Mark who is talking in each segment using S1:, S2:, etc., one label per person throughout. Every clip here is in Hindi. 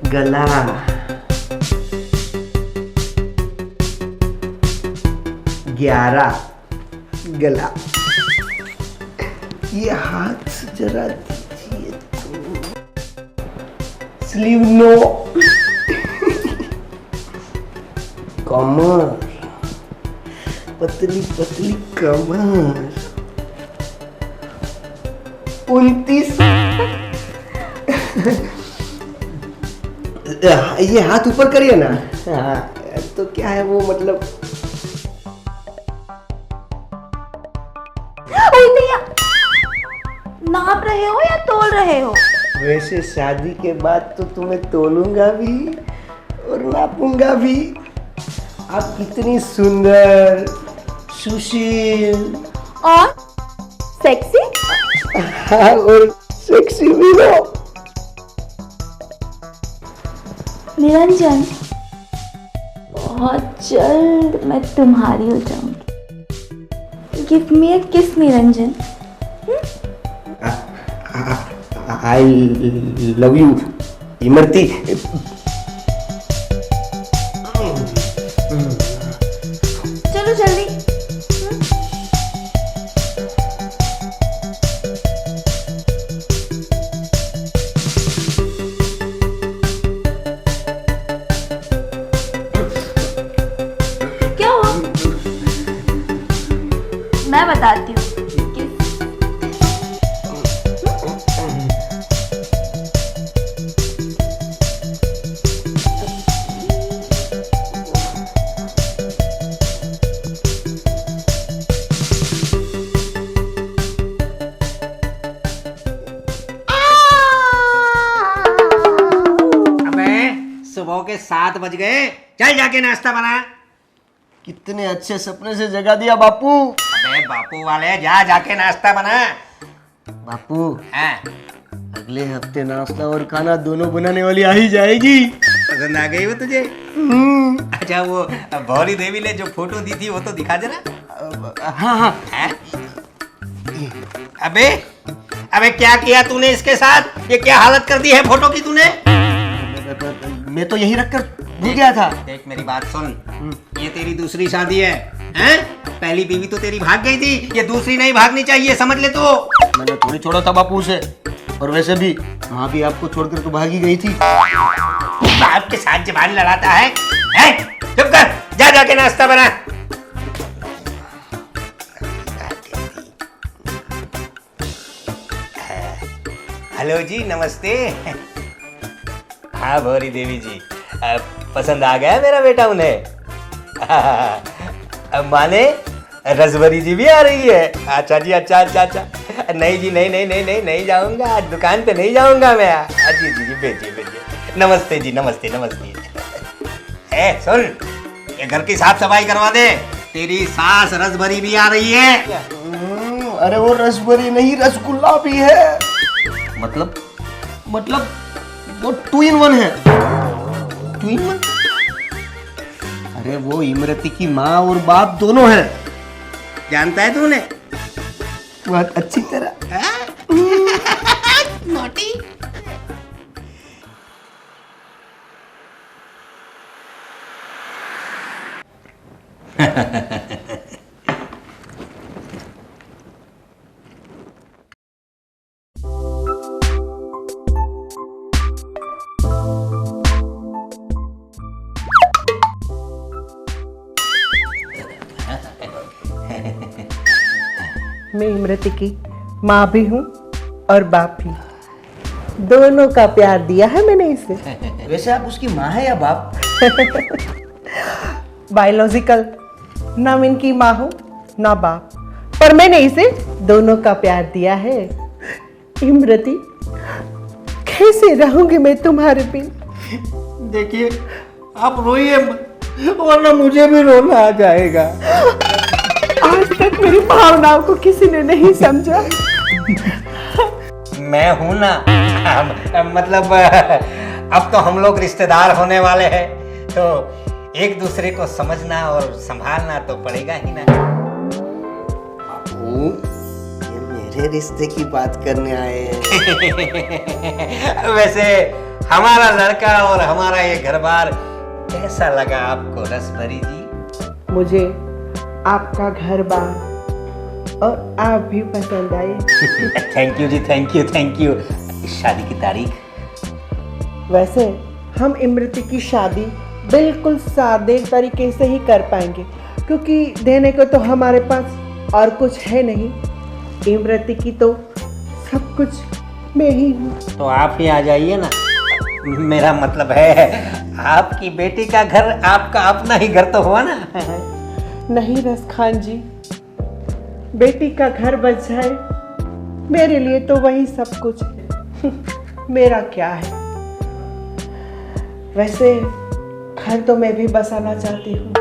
S1: गला, ग्यारह गला। ये हाथ जरा दीजिए तो। Sleeve no. कमर, पतली पतली कमर। 29। ये हाथ ऊपर करिए ना। हाँ, तो क्या है वो मतलब।
S2: नाप रहे हो या तोल रहे हो?
S1: वैसे शादी के बाद तो तुम्हें तोलूंगा भी और नापूंगा भी। आप कितनी सुंदर, सुशील
S2: और सेक्सी।
S1: हाँ, और सेक्सी भी हो।
S2: निरंजन, बहुत जल्द मैं तुम्हारी हो जाऊंगी। गिव मी अ किस Niranjan.
S1: I love you Imarti.
S2: चलो जल्दी। क्या हुआ? मैं बताती हूँ।
S3: सुबह के 7 बज गए, चल जाके नाश्ता बना।
S1: कितने अच्छे सपने से जगा दिया बापू।
S3: अबे बापू वाले, जा जाके नाश्ता बना।
S1: बापू,
S3: हाँ,
S1: अगले हफ्ते नाश्ता और खाना दोनों बनाने वाली आ ही जाएगी।
S3: पसंद आ गई वो तुझे? अच्छा, वो भौरी देवी ने जो फोटो दी थी वो तो दिखा देना।
S1: हाँ हाँ।
S3: हैं? अबे अबे क्या किया तूने इसके साथ? ये क्या हालत कर दी है फोटो की तूने?
S1: मैं तो यही रखकर भूल गया था।
S3: देख मेरी बात सुन, ये तेरी दूसरी शादी है, हैं? पहली बीवी तो तेरी भाग गई थी, ये दूसरी नहीं भागनी चाहिए, समझ ले तो।
S1: मैंने थोड़ी छोड़ा था बापू से, और वैसे भी वहाँ भी आपको छोड़कर तो भागी गई थी।
S3: बाप के साथ जबान लड़ाता है, हैं? चुप कर, जा जाके नाश्ता बना। हेलो जी, नमस्ते। हाँ भौरी देवी जी, पसंद आ गया मेरा बेटा उन्हें? माने रसभरी जी भी आ रही है? अच्छा जी, अच्छा अच्छा अच्छा। नहीं जी, नहीं नहीं नहीं नहीं नहीं जाऊंगा, आज दुकान पे नहीं जाऊंगा मैं। जी जी जी, भेजिए भेजिए। नमस्ते जी, नमस्ते नमस्ते। सुन, ये घर की साफ सफाई करवा दे, तेरी सास रसभरी भी आ रही है।
S1: अरे वो रसभरी नहीं, रसगुल्ला भी है। मतलब वो 2 in 1 है। 2 in 1? अरे वो इमरती की माँ और बाप दोनों हैं।
S3: जानता है तूने?
S1: बहुत अच्छी तरह।
S3: नोटी।
S4: मैं इमरती की माँ भी हूँ और बाप भी। दोनों का प्यार दिया है मैंने इसे।
S1: वैसे आप उसकी माँ है या बाप?
S4: बायोलॉजिकल, ना मैं इनकी माँ हूँ ना बाप, पर मैंने इसे दोनों का प्यार दिया है। इमरती, कैसे रहूंगी मैं तुम्हारे बिन?
S1: देखिए, आप रोइए मत, वरना मुझे भी रोना आ जाएगा।
S4: आज तक मेरी भावनाओं को किसी ने नहीं समझा।
S3: मैं हूं ना, मतलब अब तो हम लोग रिश्तेदार होने वाले हैं, तो एक दूसरे को समझना और संभालना तो पड़ेगा ही ना।
S1: बापू, ये मेरे रिश्ते की बात करने आए हैं।
S3: वैसे हमारा लड़का और हमारा ये घर बार कैसा लगा आपको रसभरी जी?
S4: मुझे आपका घर बार और आप भी पसंद आए।
S3: थैंक यू जी, थैंक यू। शादी की तारीख?
S4: वैसे हम इमरती की शादी बिल्कुल सादे तरीके से ही कर पाएंगे, क्योंकि देने को तो हमारे पास और कुछ है नहीं। इमरती की तो सब कुछ मैं ही हूँ।
S3: तो आप ही आ जाइए ना। मेरा मतलब है आपकी बेटी का घर आपका अपना ही घर तो हुआ ना।
S4: नहीं रस खान जी, बेटी का घर बच जाए मेरे लिए तो वही सब कुछ है। मेरा क्या है। वैसे घर तो मैं भी बसाना चाहती हूँ,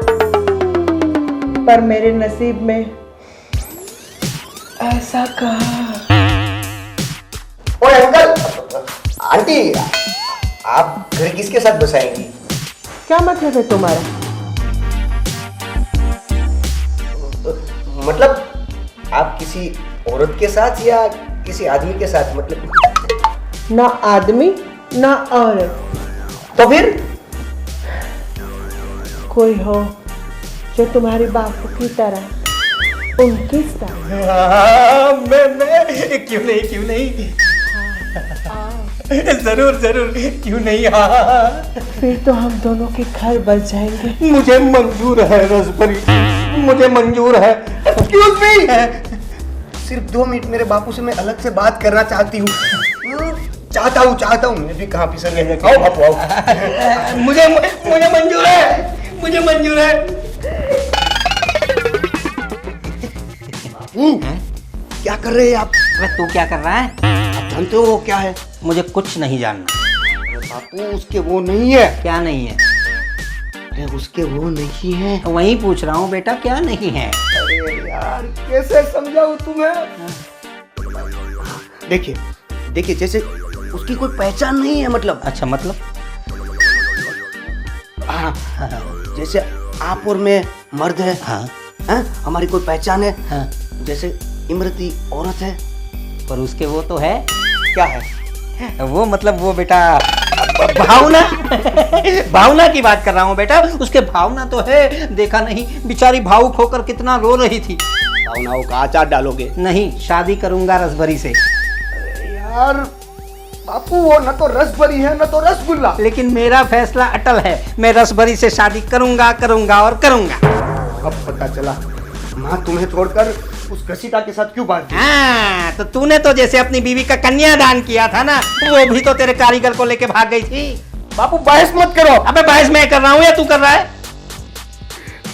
S4: पर मेरे नसीब में ऐसा कहा।
S1: ओए अंकल, आंटी, आप घर किसके साथ बसाएंगी?
S4: क्या मतलब है तुम्हारा?
S1: मतलब आप किसी औरत के साथ या किसी आदमी के साथ? मतलब
S4: ना आदमी ना औरत,
S1: तो फिर?
S4: कोई हो जो तुम्हारी बापू की तरह उनके साथ।
S3: मैं क्यों नहीं जरूर क्यों नहीं। हाँ,
S4: फिर तो हम दोनों के घर बच जाएंगे।
S3: मुझे मंजूर है रसभरी, मुझे मंजूर है।
S1: एक्सक्यूज मी, सिर्फ 2 मिनट मेरे बापू से मैं अलग से बात करना चाहती हूँ। चाहता हूँ। मैं भी कहाँ फिसल गए। आओ बापू आओ।
S3: मुझे मंजूर है, मुझे मंजूर है।
S1: क्या कर रहे हैं आप?
S3: अरे तू क्या कर रहा है?
S1: आप जानते हो वो क्या है?
S3: मुझे कुछ नहीं जानना।
S1: अरे बापू, उसके वो नहीं है।
S3: क्या नहीं है?
S1: अरे उसके वो नहीं है।
S3: वही पूछ रहा हूँ बेटा, क्या नहीं है?
S1: अरे यार, कैसे समझाऊं तुम्हें? देखिए जैसे उसकी कोई पहचान नहीं है। मतलब
S3: अच्छा, मतलब?
S1: हाँ, जैसे आप और मैं मर्द है।
S3: हाँ,
S1: हमारी कोई पहचान है।
S3: हाँ।
S1: जैसे इमरती औरत है।
S3: पर उसके वो तो है।
S1: क्या है?
S3: वो मतलब वो बेटा भावना भावना की बात कर रहा हूँ बेटा। उसके भावना तो है, देखा नहीं बेचारी भावुक होकर कितना रो रही थी।
S1: भावनाओं का आचार डालोगे?
S3: नहीं, शादी करूंगा रसभरी से।
S1: अरे यार बापू, वो न तो रसभरी है न तो रसगुल्ला।
S3: लेकिन मेरा फैसला अटल है, मैं रसभरी से शादी करूंगा और करूंगा।
S1: अब पता चला माँ तुम्हें छोड़कर उस घसीटा के साथ क्यों बात की?
S3: हाँ, तो तूने तो जैसे अपनी बीवी का कन्यादान किया था ना, वो भी तो तेरे कारीगर को लेके भाग गई थी।
S1: बापू बहस मत करो।
S3: अबे बहस मैं कर रहा हूँ या तू कर रहा है?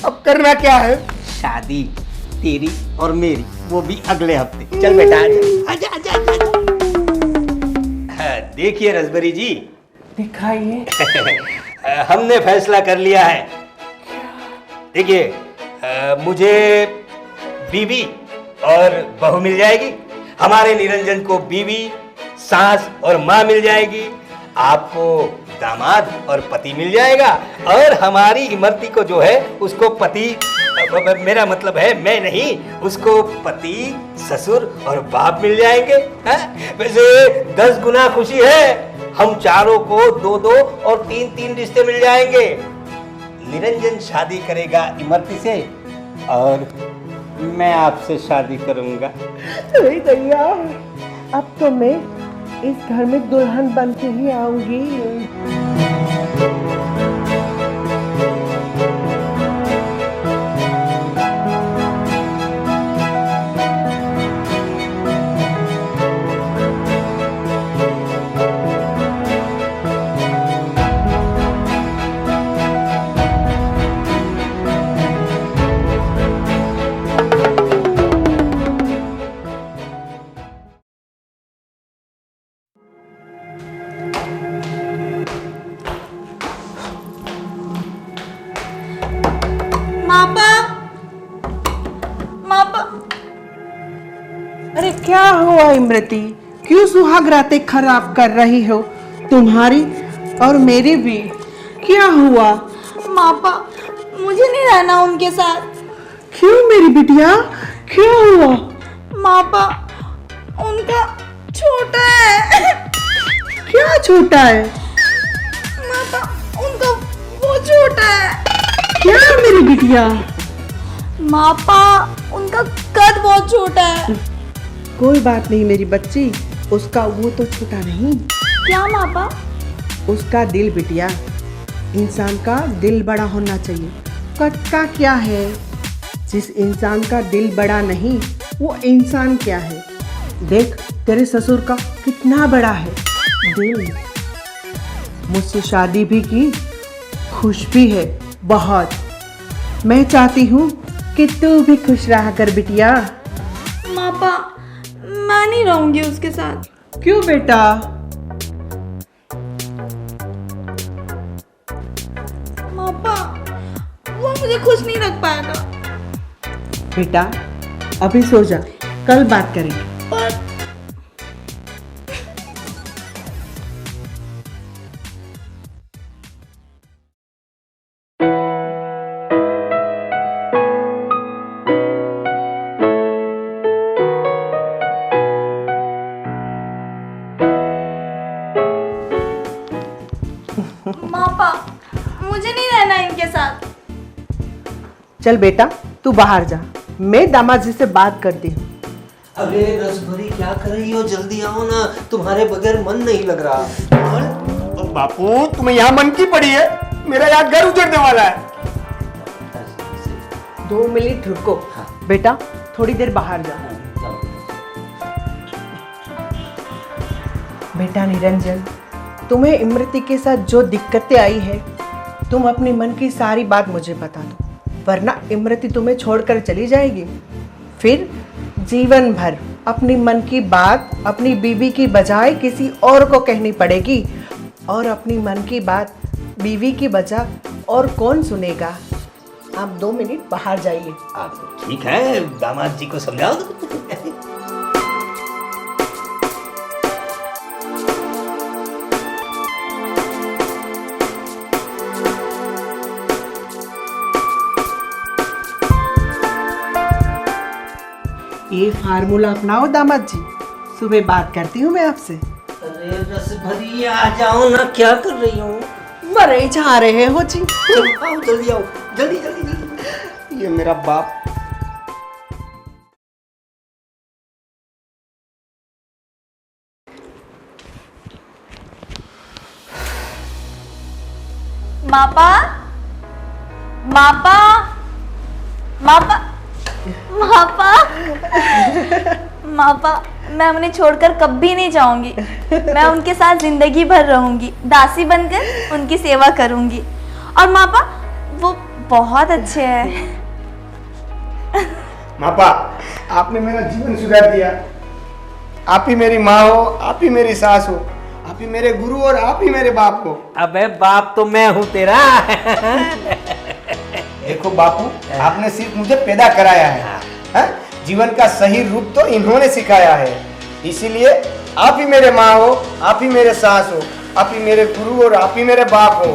S1: अब करना क्या है?
S3: शादी तेरी और मेरी, वो भी अगले हफ्ते। चल बेटा आजा। देखिए रसभरी जी,
S4: दिखाइए।
S3: हमने फैसला कर लिया है। देखिए, मुझे बीवी और बहू मिल जाएगी, हमारे निरंजन को बीवी, सास और माँ मिल जाएगी, आपको दामाद और पति मिल जाएगा, और हमारी इमरती को जो है उसको पति, मेरा मतलब है मैं नहीं, उसको पति, ससुर और बाप मिल जाएंगे। वैसे 10 गुना खुशी है, हम चारों को 2-2 और 3-3 रिश्ते मिल जाएंगे। निरंजन शादी करेगा इमरती से और मैं आपसे शादी करूंगा।
S4: अरे दैया, अब तो मैं इस घर में दुल्हन बन के ही आऊंगी। अरे क्या हुआ इमरती, क्यों सुहाग रातें खराब कर रही हो? तुम्हारी और मेरी भी। क्या हुआ?
S2: मापा, मुझे नहीं रहना उनके साथ।
S4: क्यों मेरी बिटिया, क्या हुआ?
S2: मापा, उनका छोटा है।
S4: क्या छोटा है?
S2: मापा उनका वो छोटा है।
S4: क्या मेरी बिटिया?
S2: मापा उनका कद बहुत छोटा है।
S4: कोई बात नहीं मेरी बच्ची, उसका वो तो छोटा नहीं,
S2: क्या मापा?
S4: उसका दिल बिटिया। इंसान का दिल बड़ा होना चाहिए। कद का क्या है? जिस इंसान का दिल बड़ा नहीं वो इंसान क्या है? देख तेरे ससुर का कितना बड़ा है दिल। मुझसे शादी भी की, खुश भी है बहुत। मैं चाहती हूँ कि तू भी खुश रहा कर बिटिया।
S2: मापा मैं नहीं रहूंगी उसके साथ।
S4: क्यों बेटा?
S2: मापा वो मुझे खुश नहीं रख पाएगा।
S4: बेटा अभी सो जा, कल बात करेंगे।
S2: पर मापा मुझे नहीं रहना इनके साथ।
S4: चल बेटा तू बाहर जा, मैं दामाद जी से बात करती हूँ।
S1: अरे रसभरी क्या कर रही हो, जल्दी आओ ना, तुम्हारे बगैर मन नहीं लग रहा।
S3: बापू तुम्हें यहाँ मन की पड़ी है, मेरा यहाँ घर उजड़ने वाला है।
S4: 2 मिनट रुको। बेटा थोड़ी देर बाहर जा। बेटा निरंजन, तुम्हें इमरती के साथ जो दिक्कतें आई है, तुम अपने मन की सारी बात मुझे बता दो, वरना इमरती तुम्हें छोड़कर चली जाएगी। फिर जीवन भर अपनी मन की बात अपनी बीवी की बजाय किसी और को कहनी पड़ेगी, और अपनी मन की बात बीवी की बजाय और कौन सुनेगा? आप 2 मिनट बाहर जाइए।
S3: ठीक है, दामाद जी को समझाओ।
S4: ये फार्मूला अपनाओ दामाद जी, सुबह बात करती हूँ मैं आपसे।
S1: अरे रसभरी आ जाओ ना, क्या कर रही हो?
S4: मरे जा रहे हो जी।
S1: आओ जल्दी आओ, जल्दी जल्दी जल्दी। ये मेरा बाप।
S2: मापा मापा मापा मापा मापा मैं उन्हें छोड़कर कभी नहीं जाऊंगी। मैं उनके साथ जिंदगी भर रहूंगी, दासी बनकर उनकी सेवा करूंगी। और मापा वो बहुत अच्छे हैं।
S3: मापा आपने मेरा जीवन सुधार दिया। आप ही मेरी माँ हो, आप ही मेरी सास हो, आप ही मेरे गुरु और आप ही मेरे बाप हो।
S1: अबे बाप तो मैं हूँ तेरा।
S3: देखो बापू, आपने सिर्फ मुझे पैदा कराया है, जीवन का सही रूप तो इन्होंने सिखाया है। इसीलिए आप ही मेरे माँ हो, आप ही मेरे सास हो, आप ही मेरे गुरु और आप ही मेरे बाप हो।